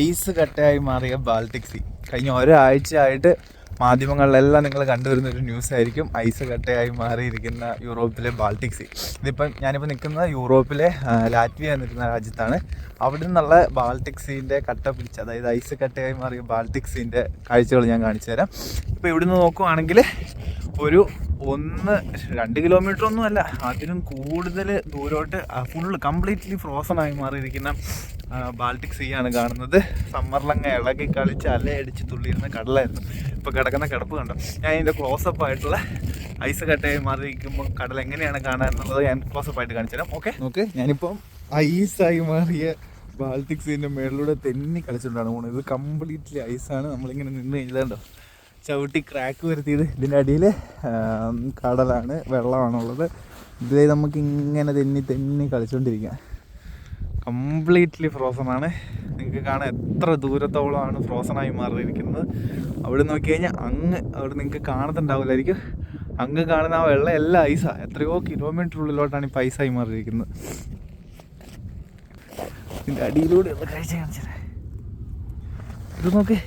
Ice കട്ടയായി മാറിയ Baltic see. കഴിഞ്ഞ ഒരാഴ്ചയായിട്ട് മാധ്യമങ്ങളിലെല്ലാം നിങ്ങൾ കണ്ടുവരുന്നൊരു ന്യൂസ് ആയിരിക്കും ഐസ് കട്ടയായി മാറിയിരിക്കുന്ന യൂറോപ്പിലെ ബാൾട്ടിക് സീ. ഞാനിപ്പോൾ നിൽക്കുന്നത് യൂറോപ്പിലെ ലാറ്റ്വിയ എന്നിരുന്ന രാജ്യത്താണ്. അവിടെ നിന്നുള്ള ബാൾട്ടിക് സീൻ്റെ കട്ട പിടിച്ച്, അതായത് ഐസ് കട്ടയായി മാറിയ ബാൾട്ടിക് സീൻ്റെ കാഴ്ചകൾ ഞാൻ കാണിച്ചു തരാം. ഇപ്പോൾ ഇവിടുന്ന് നോക്കുവാണെങ്കിൽ ഒരു 1-2 കിലോമീറ്റർ ഒന്നുമല്ല, അതിനും കൂടുതൽ ദൂരോട്ട് ഫുള്ള് കംപ്ലീറ്റ്ലി ഫ്രോസൺ ആയി മാറിയിരിക്കുന്ന ബാൾട്ടിക് സീ ആണ് കാണുന്നത്. സമ്മറിലങ്ങ് ഇളകി കളിച്ച് അലയടിച്ച് തുള്ളിയിരുന്ന കടലായിരുന്നു. ഇപ്പോൾ കിടക്കുന്ന കിടപ്പ് കണ്ടോ. ഞാൻ ഇതിൻ്റെ ക്ലോസപ്പ് ആയിട്ടുള്ള ഐസ് കട്ടയായി മാറിയിരിക്കുമ്പോൾ കടൽ എങ്ങനെയാണ് കാണുക എന്നുള്ളത് ഞാൻ ക്ലോസപ്പ് ആയിട്ട് കാണിച്ചു തരാം. ഓക്കെ, ഞാനിപ്പം ഐസായി മാറിയ ബാൾട്ടിക് സീൻ്റെ മേളിലൂടെ തെന്നി കളിച്ചുകൊണ്ടാണ് പോകുന്നത്. ഇത് കംപ്ലീറ്റ്ലി ഐസാണ്. നമ്മളിങ്ങനെ നിന്ന് കഴിഞ്ഞാൽ ചവിട്ടി ക്രാക്ക് വരുത്തിയത്. ഇതിൻ്റെ അടിയിൽ കടലാണ്, വെള്ളമാണുള്ളത്. ഇതിൽ നമുക്കിങ്ങനെ തെന്നി കളിച്ചുകൊണ്ടിരിക്കാം. കംപ്ലീറ്റ്ലി ഫ്രോസണാണ്. നിങ്ങൾക്ക് കാണാൻ എത്ര ദൂരത്തോളമാണ് ഫ്രോസണായി മാറിയിരിക്കുന്നത്. അവിടെ നോക്കി കഴിഞ്ഞാൽ അവിടെ നിങ്ങൾക്ക് കാണത്തുണ്ടാവില്ലായിരിക്കും. അങ്ങ് കാണുന്ന ആ വെള്ളം എല്ലാം ഐസാണ്. എത്രയോ കിലോമീറ്റർ ഉള്ളിലോട്ടാണ് ഇപ്പോൾ ഐസായി മാറിയിരിക്കുന്നത്. ഇതിൻ്റെ അടിയിലൂടെ ഒന്ന് കാഴ്ച കാണിച്ചത് ഇത് നോക്ക്.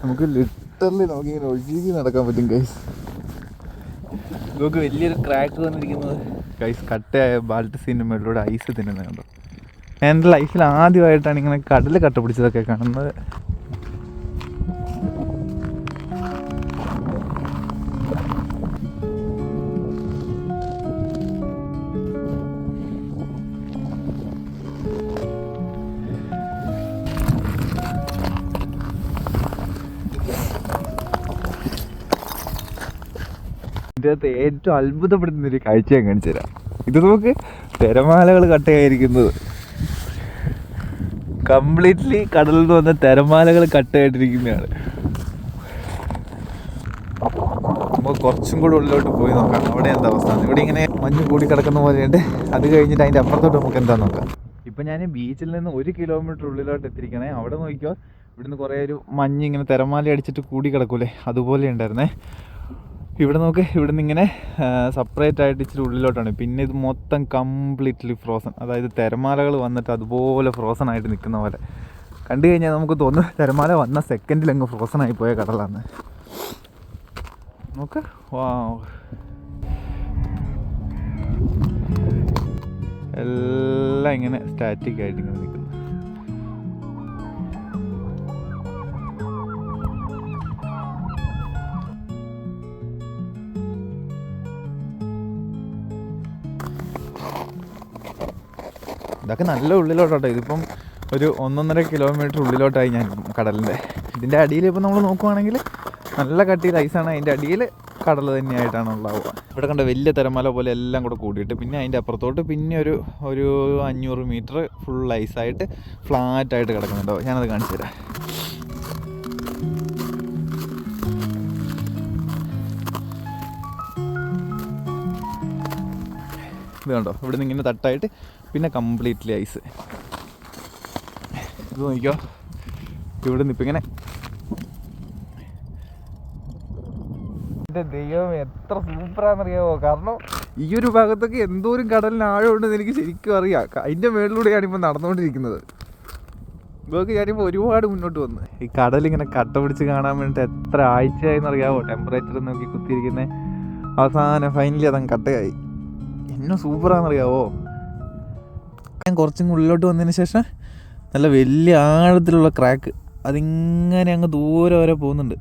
നമുക്ക് ലിറ്ററലി നമുക്കിങ്ങനെ ഒഴുകി നടക്കാൻ പറ്റും ഗൈസ്. നമുക്ക് വലിയൊരു ക്രാക്ക് വന്നിരിക്കുന്നത് ഗൈസ് കട്ടയായ ബാൾട്ടിക് സീൻ്റെ മേളിലൂടെ ഐസ് തിന്നുന്നത് കണ്ടോ. ഞാൻ എൻ്റെ ലൈഫിൽ ആദ്യമായിട്ടാണ് ഇങ്ങനെ കടൽ കട്ട പിടിച്ചതൊക്കെ കാണുന്നത്. ഇതിനകത്ത് ഏറ്റവും അത്ഭുതപ്പെടുത്തുന്നൊരു കാഴ്ച ഞാൻ കാണിച്ചു തരാം. ഇത് നമുക്ക് തിരമാലകൾ കട്ടയായിരിക്കുന്നത്. കംപ്ലീറ്റ്ലി കടലിൽ നിന്ന് വന്ന തിരമാലകൾ കട്ടയായിട്ടിരിക്കുന്നതാണ്. നമുക്ക് കുറച്ചും കൂടെ ഉള്ളിലോട്ട് പോയി നോക്കാം അവിടെ എന്താ അവസ്ഥ. ഇവിടെ ഇങ്ങനെ മഞ്ഞ് കൂടി കിടക്കുന്ന പോലെയുണ്ട്. അത് കഴിഞ്ഞിട്ട് അതിൻ്റെ അപ്പുറത്തോട്ട് നമുക്ക് എന്താ നോക്കാം. ഇപ്പം ഞാൻ ബീച്ചിൽ നിന്ന് 1 കിലോമീറ്റർ ഉള്ളിലോട്ട് എത്തിയിരിക്കണേ. അവിടെ നോക്കിയോ, ഇവിടുന്ന് കുറേ ഒരു മഞ്ഞ് ഇങ്ങനെ തിരമാല അടിച്ചിട്ട് കൂടി കിടക്കൂലേ, അതുപോലെ ഉണ്ടായിരുന്നേ. ഇവിടെ നോക്ക്, ഇവിടുന്ന് ഇങ്ങനെ സെപ്പറേറ്റ് ആയിട്ട് ഇച്ചിരി ഉള്ളിലോട്ടാണ്. പിന്നെ ഇത് മൊത്തം കംപ്ലീറ്റ്ലി ഫ്രോസൺ, അതായത് തിരമാലകൾ വന്നിട്ട് അതുപോലെ ഫ്രോസൺ ആയിട്ട് നിൽക്കുന്ന പോലെ കണ്ടു കഴിഞ്ഞാൽ നമുക്ക് തോന്നും തിരമാല വന്ന സെക്കൻഡിലങ്ങ് ഫ്രോസൺ ആയി പോയ കടലാണ്. നോക്ക്, എല്ലാം ഇങ്ങനെ സ്റ്റാറ്റിക് ആയിട്ട് ഇങ്ങനെ നിൽക്കുന്നു. ഇതൊക്കെ നല്ല ഉള്ളിലോട്ടോ. ഇതിപ്പം ഒരു 1.5 കിലോമീറ്റർ ഉള്ളിലോട്ടായി ഞാൻ കടലിൻ്റെ. ഇതിൻ്റെ അടിയിൽ ഇപ്പം നമ്മൾ നോക്കുവാണെങ്കിൽ നല്ല കട്ടിയിൽ ഐസാണ്. അതിൻ്റെ അടിയിൽ കടൽ തന്നെയായിട്ടാണ് ഉണ്ടാവുക. ഇവിടെ കണ്ട വലിയ തിരമാല പോലെ എല്ലാം കൂടെ കൂടിയിട്ട് പിന്നെ അതിൻ്റെ അപ്പുറത്തോട്ട് പിന്നെ ഒരു 500 മീറ്റർ ഫുൾ ഐസായിട്ട് ഫ്ലാറ്റായിട്ട് കിടക്കുന്നുണ്ടാവും. ഞാനത് കാണിച്ചു തരാം. ഇത് കണ്ടോ, ഇവിടെ നിന്ന് ഇങ്ങനെ തട്ടായിട്ട് പിന്നെ കംപ്ലീറ്റ്ലി ഐസ്. ഇത് നോക്കിക്കോ, ഇവിടെ നിന്ന് ഇപ്പം ഇങ്ങനെ. എൻ്റെ ദൈവം എത്ര സൂപ്പറാണെന്നറിയാമോ. കാരണം ഈ ഒരു ഭാഗത്തൊക്കെ എന്തോരം കടലിന് ആഴമുണ്ടെന്ന് എനിക്ക് ശരിക്കും അറിയാം. അതിൻ്റെ മേളിലൂടെയാണ് ഇപ്പോൾ നടന്നുകൊണ്ടിരിക്കുന്നത്. ഇതൊക്കെ ഞാനിപ്പോൾ ഒരുപാട് മുന്നോട്ട് വന്ന് ഈ കടലിങ്ങനെ കട്ട പിടിച്ച് കാണാൻ വേണ്ടിയിട്ട് എത്ര ആഴ്ചയായെന്നറിയാമോ. ടെമ്പറേച്ചർ നോക്കി കുത്തിയിരിക്കുന്നത്. അവസാനം ഫൈനലി അതങ്ങ് കട്ടയായി. എന്നെ സൂപ്പറാണെന്നറിയാവോ. ഞാൻ കുറച്ചും ഉള്ളിലോട്ട് വന്നതിന് ശേഷം നല്ല വലിയ ആഴത്തിലുള്ള ക്രാക്ക് അതിങ്ങനെ അങ്ങ് ദൂരെ വരെ പോകുന്നുണ്ട്.